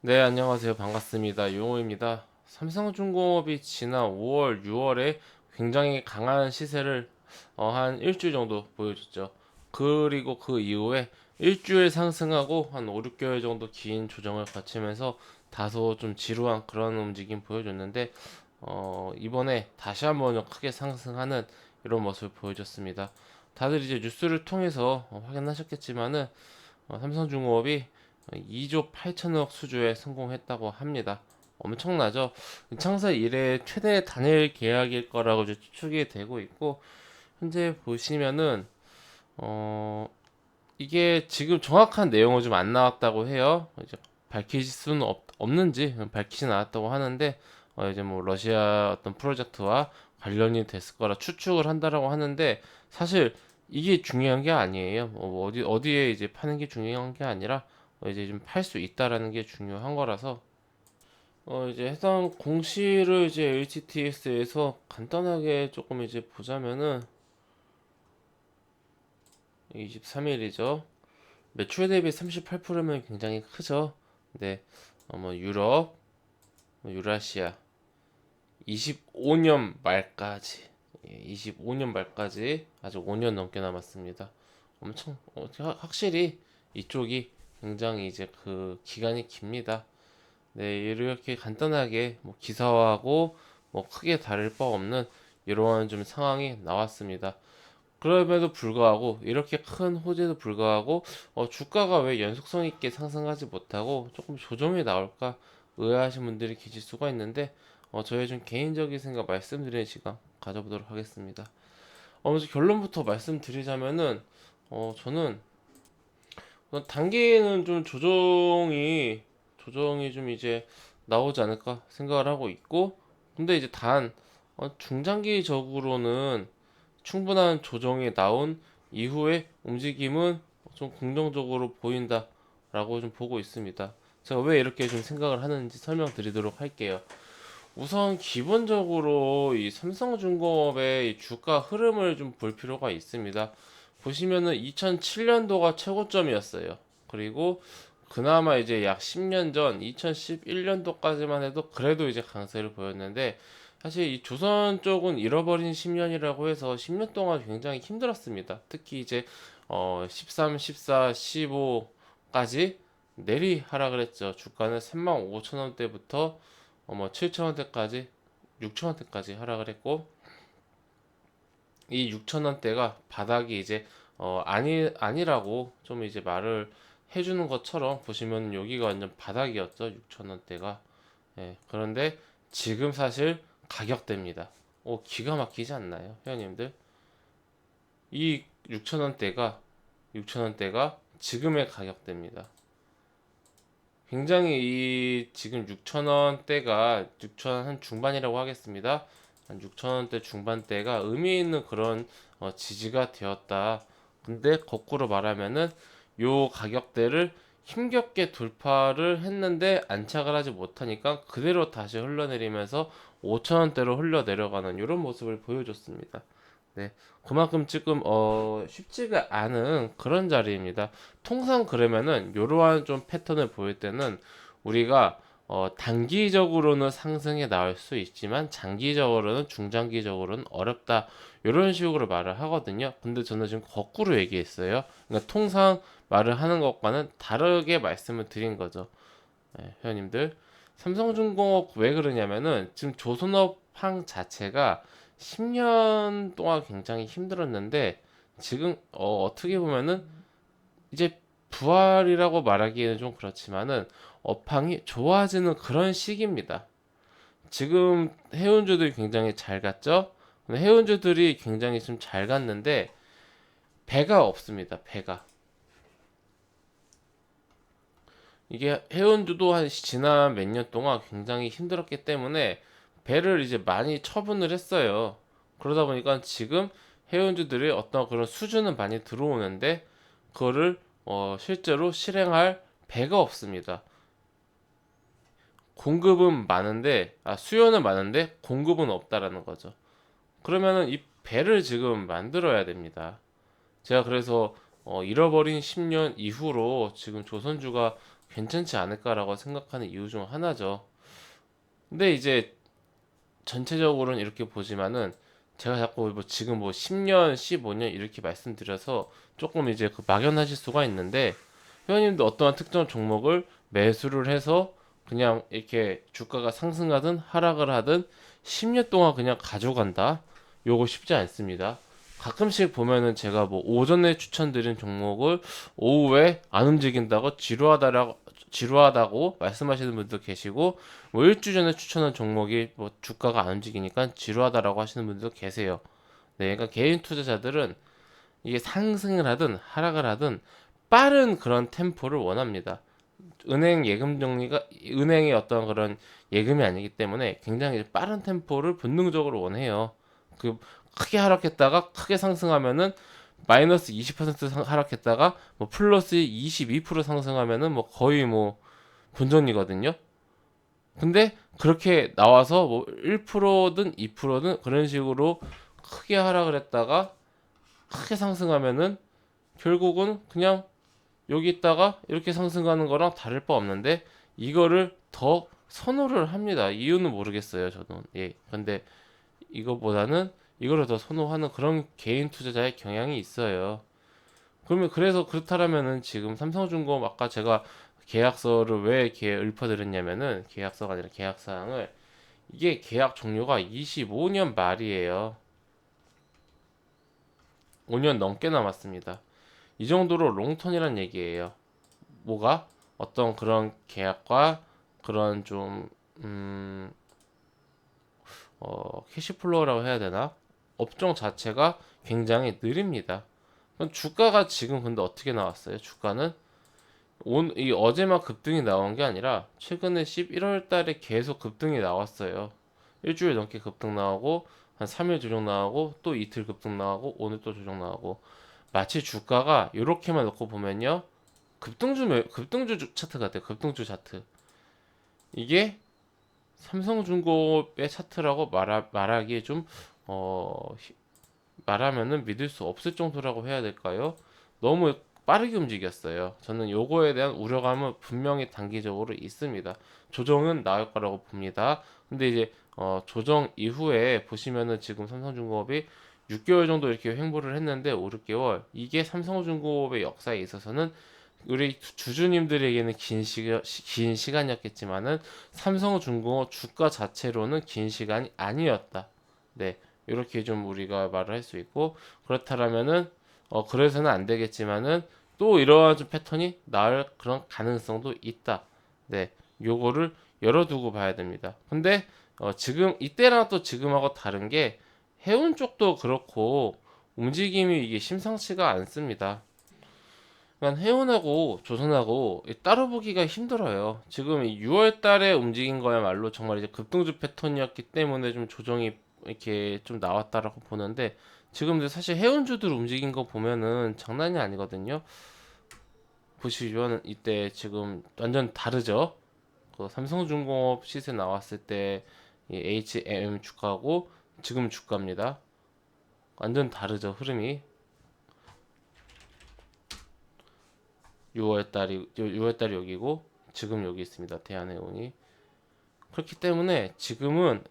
네, 안녕하세요. 반갑습니다. 용호입니다. 삼성중공업이 지난 5월, 6월에 굉장히 강한 시세를 한 일주일 정도 보여줬죠. 그리고 그 이후에 일주일 상승하고 한 5, 6개월 정도 긴 조정을 거치면서 다소 좀 지루한 그런 움직임 보여줬는데 이번에 다시 한번 좀 크게 상승하는 이런 모습을 보여줬습니다. 다들 이제 뉴스를 통해서 확인하셨겠지만은 삼성중공업이 2조 8천억 수주에 성공했다고 합니다. 엄청나죠? 창사 이래 최대 단일 계약일 거라고 이제 추측이 되고 있고, 현재 보시면은 어 이게 지금 정확한 내용은 좀 안 나왔다고 해요. 이제 밝힐 수는 없는지 밝히진 않았다고 하는데, 이제 뭐 러시아 어떤 프로젝트와 관련이 됐을 거라 추측을 한다라고 하는데, 사실 이게 중요한 게 아니에요. 어디에 이제 파는 게 중요한 게 아니라 이제 좀 팔 수 있다라는 게 중요한 거라서, 이제 해당 공시를 이제 HTS에서 간단하게 조금 이제 보자면은 23일이죠. 매출 대비 38%면 굉장히 크죠. 네, 뭐 유럽, 뭐 유라시아 25년 말까지, 25년 말까지 아직 5년 넘게 남았습니다. 엄청 확실히 이쪽이 굉장히 이제 그 기간이 깁니다. 네, 이렇게 간단하게 뭐 기사화하고 뭐 크게 다를 바 없는 이러한 좀 상황이 나왔습니다. 그럼에도 불구하고 이렇게 큰 호재도 불구하고 주가가 왜 연속성 있게 상승하지 못하고 조금 조정이 나올까 의아하신 분들이 계실 수가 있는데, 저의 좀 개인적인 생각 말씀드리는 시간 가져보도록 하겠습니다. 먼저 결론부터 말씀드리자면은 저는 단기에는 좀 조정이 좀 이제 나오지 않을까 생각을 하고 있고, 근데 이제 단 중장기적으로는 충분한 조정이 나온 이후의 움직임은 좀 긍정적으로 보인다라고 좀 보고 있습니다. 제가 왜 이렇게 좀 생각을 하는지 설명드리도록 할게요. 우선 기본적으로 이 삼성중공업의 이 주가 흐름을 좀 볼 필요가 있습니다. 보시면은 2007년도가 최고점이었어요. 그리고 그나마 이제 약 10년 전 2011년도까지만 해도 그래도 이제 강세를 보였는데, 사실 이 조선 쪽은 잃어버린 10년이라고 해서 10년 동안 굉장히 힘들었습니다. 특히 이제 13, 14, 15까지 내리 하락을 했죠. 주가는 35,000원대부터 뭐 7,000원대까지, 6,000원대까지 하락을 했고, 이 6,000원대가 바닥이 이제 아니라고 좀 이제 말을 해주는 것처럼 보시면 여기가 완전 바닥이었죠. 6,000원대가. 예, 그런데 지금 사실 가격대입니다. 기가 막히지 않나요, 회원님들? 이 6,000원대가 지금의 가격대입니다. 굉장히 이 지금 6,000원대가 6,000원 한 중반이라고 하겠습니다. 한 6,000원대 중반대가 의미 있는 그런 지지가 되었다. 근데 거꾸로 말하면은 요 가격대를 힘겹게 돌파를 했는데 안착을 하지 못하니까 그대로 다시 흘러내리면서 5,000원대로 흘러 내려가는 이런 모습을 보여줬습니다. 네, 그만큼 지금 쉽지가 않은 그런 자리입니다. 통상 그러면은 이러한 좀 패턴을 보일 때는 우리가 단기적으로는 상승에 나올 수 있지만 장기적으로는 중장기적으로는 어렵다, 이런 식으로 말을 하거든요. 근데 저는 지금 거꾸로 얘기했어요. 그러니까 통상 말을 하는 것과는 다르게 말씀을 드린 거죠. 네, 회원님들, 삼성중공업 왜 그러냐면은 지금 조선업황 자체가 10년 동안 굉장히 힘들었는데, 지금 어떻게 보면은 이제 부활이라고 말하기에는 좀 그렇지만은 업황이 좋아지는 그런 시기입니다. 지금 해운주들이 굉장히 잘 갔죠? 해운주들이 굉장히 좀 잘 갔는데 배가 없습니다. 배가. 이게 해운주도 한 지난 몇 년 동안 굉장히 힘들었기 때문에 배를 이제 많이 처분을 했어요. 그러다 보니까 지금 해운주들이 어떤 그런 수주는 많이 들어오는데 그거를 실제로 실행할 배가 없습니다. 공급은 많은데, 수요는 많은데 공급은 없다라는 거죠. 그러면은 이 배를 지금 만들어야 됩니다. 제가 그래서 잃어버린 10년 이후로 지금 조선주가 괜찮지 않을까라고 생각하는 이유 중 하나죠. 근데 이제 전체적으로는 이렇게 보지만은 제가 자꾸 뭐 지금 뭐 10년, 15년 이렇게 말씀드려서 조금 이제 그 막연하실 수가 있는데 회원님도 어떠한 특정 종목을 매수를 해서 그냥 이렇게 주가가 상승하든 하락을 하든 10년 동안 그냥 가져간다. 요거 쉽지 않습니다. 가끔씩 보면은 제가 뭐 오전에 추천드린 종목을 오후에 안 움직인다고 지루하다고 말씀하시는 분도 계시고 뭐 일주 전에 추천한 종목이 뭐 주가가 안 움직이니까 지루하다라고 하시는 분도 계세요. 네, 그러니까 개인 투자자들은 이게 상승을 하든 하락을 하든 빠른 그런 템포를 원합니다. 은행 예금 정리가 은행의 어떤 그런 예금이 아니기 때문에 굉장히 빠른 템포를 본능적으로 원해요. 그 크게 하락했다가 크게 상승하면은 마이너스 20% 하락했다가 뭐 플러스 22% 상승하면은 뭐 거의 뭐 본전이거든요. 근데 그렇게 나와서 뭐 1%든 2%든 그런 식으로 크게 하락을 했다가 크게 상승하면은 결국은 그냥 여기 있다가 이렇게 상승하는 거랑 다를 바 없는데 이거를 더 선호를 합니다. 이유는 모르겠어요, 저는. 예. 근데 이거보다는 이거를 더 선호하는 그런 개인 투자자의 경향이 있어요. 그러면 그래서 그렇다라면은 지금 삼성중공업 아까 제가 계약서를 왜 이렇게 읊어드렸냐면은 계약서가 아니라 계약사항을 이게 계약 종료가 25년 말이에요. 5년 넘게 남았습니다. 이 정도로 롱턴이란 얘기예요. 뭐가 어떤 그런 계약과 그런 좀 캐시플로우라고 해야 되나? 업종 자체가 굉장히 느립니다. 주가가 지금 근데 어떻게 나왔어요? 주가는 이 어제만 급등이 나온 게 아니라 최근에 11월 달에 계속 급등이 나왔어요. 일주일 넘게 급등 나오고 한 3일 조정 나오고 또 이틀 급등 나오고 오늘 또 조정 나오고 마치 주가가 이렇게만 놓고 보면요. 급등주 차트 같아요. 급등주 차트. 이게 삼성중공업의 차트라고 말하기에 좀 어, 말하면은 믿을 수 없을 정도라고 해야 될까요? 너무 빠르게 움직였어요. 저는 요거에 대한 우려감은 분명히 단기적으로 있습니다. 조정은 나올 거라고 봅니다. 근데 이제 조정 이후에 보시면은 지금 삼성중공업이 6개월 정도 이렇게 횡보를 했는데 5, 6개월 이게 삼성중공업의 역사에 있어서는 우리 주주님들에게는 긴 시간이었겠지만은 삼성중공업 주가 자체로는 긴 시간이 아니었다. 네, 이렇게 좀 우리가 말을 할 수 있고 그렇다라면은 그래서는 안 되겠지만은 또 이러한 좀 패턴이 나올 그런 가능성도 있다. 네, 요거를 열어두고 봐야 됩니다. 근데 지금 이때랑 또 지금하고 다른 게 해운 쪽도 그렇고 움직임이 이게 심상치가 않습니다. 그러니까 해운하고 조선하고 따로 보기가 힘들어요. 지금 6월 달에 움직인 거야말로 정말 이제 급등주 패턴이었기 때문에 좀 조정이 이렇게 좀 나왔다라고 보는데 지금 근데 사실 해운주들 움직인 거 보면은 장난이 아니거든요. 보시면 이때 지금 완전 다르죠. 그 삼성중공업 시세 나왔을 때 이 HM 주가고 지금 주가입니다. 완전 다르죠 흐름이. 6월 달이 여기고 지금 여기 있습니다. 대한해운이. 그렇기 때문에 지금은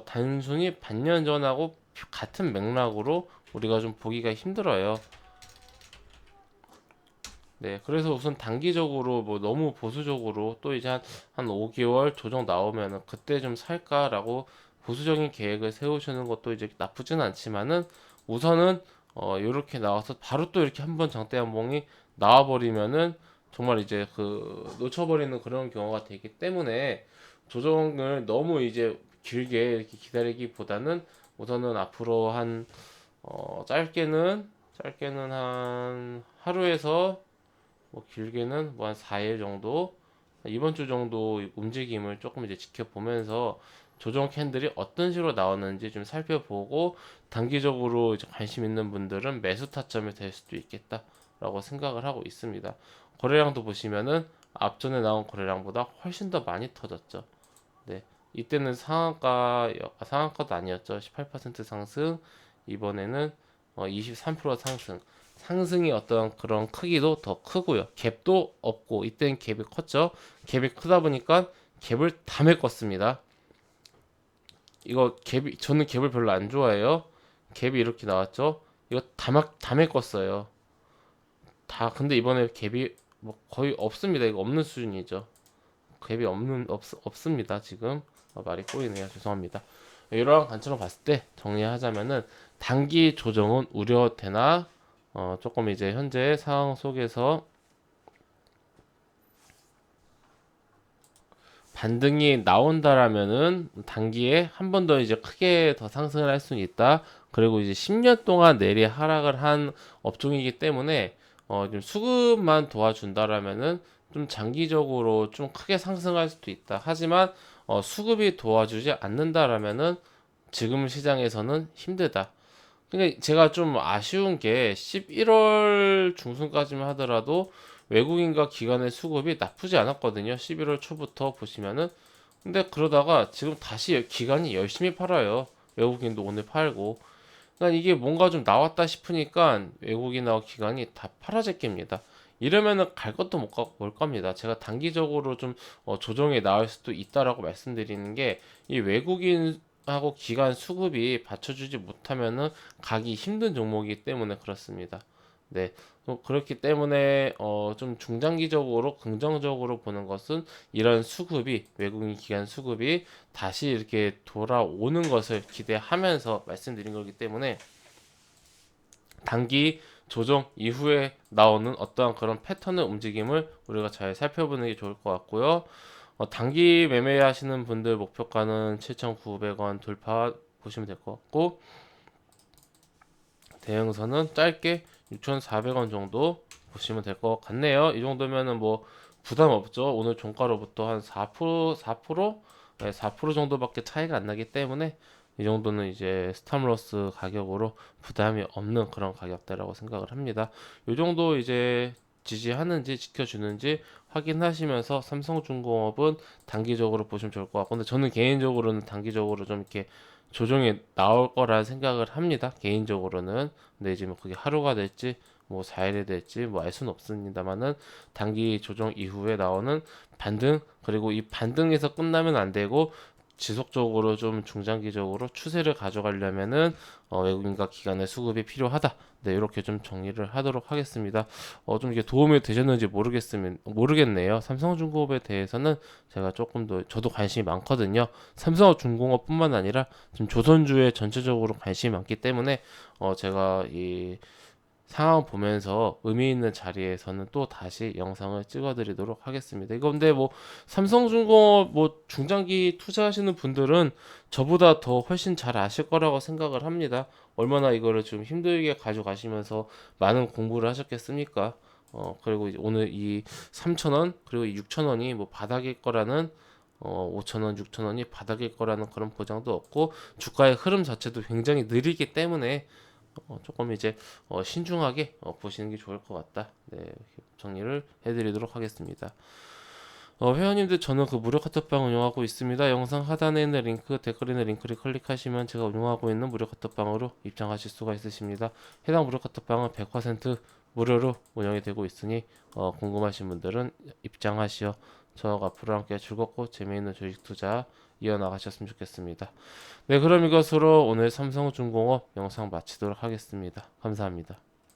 단순히 반년 전하고 같은 맥락으로 우리가 좀 보기가 힘들어요. 네, 그래서 우선 단기적으로 뭐 너무 보수적으로 또 이제 한 5개월 조정 나오면은 그때 좀 살까라고 보수적인 계획을 세우시는 것도 이제 나쁘진 않지만은 우선은 요렇게 나와서 바로 또 이렇게 한번 장대 한봉이 나와버리면은 정말 이제 그 놓쳐버리는 그런 경우가 되기 때문에 조정을 너무 이제 길게 이렇게 기다리기보다는 우선은 앞으로 한 짧게는 한 하루에서 뭐 길게는 뭐 한 4일 정도 이번 주 정도 움직임을 조금 이제 지켜보면서 조정 캔들이 어떤 식으로 나오는지 좀 살펴보고 단기적으로 이제 관심 있는 분들은 매수 타점이 될 수도 있겠다라고 생각을 하고 있습니다. 거래량도 보시면은 앞전에 나온 거래량보다 훨씬 더 많이 터졌죠. 네. 이때는 상한가도 아니었죠. 18% 상승. 이번에는 23% 상승. 상승의 어떤 그런 크기도 더 크고요. 갭도 없고 이때는 갭이 컸죠. 갭이 크다 보니까 갭을 다 메꿨습니다. 이거 갭이 저는 갭을 별로 안 좋아해요. 갭이 이렇게 나왔죠. 이거 다 메꿨어요. 다 근데 이번에 갭이 뭐 거의 없습니다. 이거 없는 수준이죠. 갭이 없습니다. 지금 말이 꼬이네요. 죄송합니다. 이러한 관점으로 봤을 때 정리하자면은 단기 조정은 우려되나 조금 이제 현재 상황 속에서 반등이 나온다라면은 단기에 한 번 더 이제 크게 더 상승을 할 수는 있다. 그리고 이제 10년 동안 내리 하락을 한 업종이기 때문에 좀 수급만 도와준다라면은 좀 장기적으로 좀 크게 상승할 수도 있다. 하지만 수급이 도와주지 않는다라면은 지금 시장에서는 힘들다. 그러니까 제가 좀 아쉬운 게 11월 중순까지만 하더라도 외국인과 기관의 수급이 나쁘지 않았거든요. 11월 초부터 보시면은. 근데 그러다가 지금 다시 기관이 열심히 팔아요. 외국인도 오늘 팔고. 그러니까 이게 뭔가 좀 나왔다 싶으니까 외국인하고 기관이 다 팔아제낍니다. 이러면은 갈 것도 못 겁니다. 제가 단기적으로 좀 조정이 나올 수도 있다라고 말씀드리는 게 이 외국인하고 기관 수급이 받쳐주지 못하면은 가기 힘든 종목이기 때문에 그렇습니다. 네. 그렇기 때문에 좀 중장기적으로 긍정적으로 보는 것은 이런 수급이 외국인 기관 수급이 다시 이렇게 돌아오는 것을 기대하면서 말씀드린 거기 때문에 단기 조정 이후에 나오는 어떠한 그런 패턴의 움직임을 우리가 잘 살펴보는 게 좋을 것 같고요. 단기 매매하시는 분들 목표가는 7,900원 돌파 보시면 될 것 같고 대형선은 짧게 6,400원 정도 보시면 될 것 같네요. 이 정도면은 뭐 부담 없죠. 오늘 종가로부터 한 4%, 네, 4% 정도밖에 차이가 안 나기 때문에 이 정도는 이제 스탑로스 가격으로 부담이 없는 그런 가격대라고 생각을 합니다. 이 정도 이제 지지하는지 지켜주는지 확인하시면서 삼성중공업은 단기적으로 보시면 좋을 것 같고, 근데 저는 개인적으로는 단기적으로 좀 이렇게 조정이 나올 거라 생각을 합니다. 개인적으로는. 근데 이제 뭐 그게 하루가 될지 뭐 4일이 될지 뭐 알 수는 없습니다만은 단기 조정 이후에 나오는 반등, 그리고 이 반등에서 끝나면 안 되고 지속적으로 좀 중장기적으로 추세를 가져가려면은 외국인과 기관의 수급이 필요하다. 네, 이렇게 좀 정리를 하도록 하겠습니다. 좀 이게 도움이 되셨는지 모르겠네요. 삼성중공업에 대해서는 제가 조금 더 저도 관심이 많거든요. 삼성중공업뿐만 아니라 지금 조선주에 전체적으로 관심이 많기 때문에 제가 이 상황 보면서 의미 있는 자리에서는 또 다시 영상을 찍어드리도록 하겠습니다. 이거 근데 뭐 삼성중공업 뭐 중장기 투자하시는 분들은 저보다 더 훨씬 잘 아실 거라고 생각을 합니다. 얼마나 이거를 좀 힘들게 가져가시면서 많은 공부를 하셨겠습니까? 그리고 이제 오늘 이 3,000원 그리고 이 6,000원이 뭐 바닥일 거라는 5,000원, 6,000원이 바닥일 거라는 그런 보장도 없고 주가의 흐름 자체도 굉장히 느리기 때문에 조금 이제 신중하게 보시는 게 좋을 것 같다. 네, 정리를 해드리도록 하겠습니다. 회원님들 저는 그 무료 카톡방 운영하고 있습니다. 영상 하단에 있는 링크, 댓글에 있는 링크를 클릭하시면 제가 운영하고 있는 무료 카톡방으로 입장하실 수가 있으십니다. 해당 무료 카톡방은 100% 무료로 운영이 되고 있으니 궁금하신 분들은 입장하시어 저와 앞으로 함께 즐겁고 재미있는 주식 투자 이어나가셨으면 좋겠습니다. 네, 그럼 이것으로 오늘 삼성중공업 영상 마치도록 하겠습니다. 감사합니다.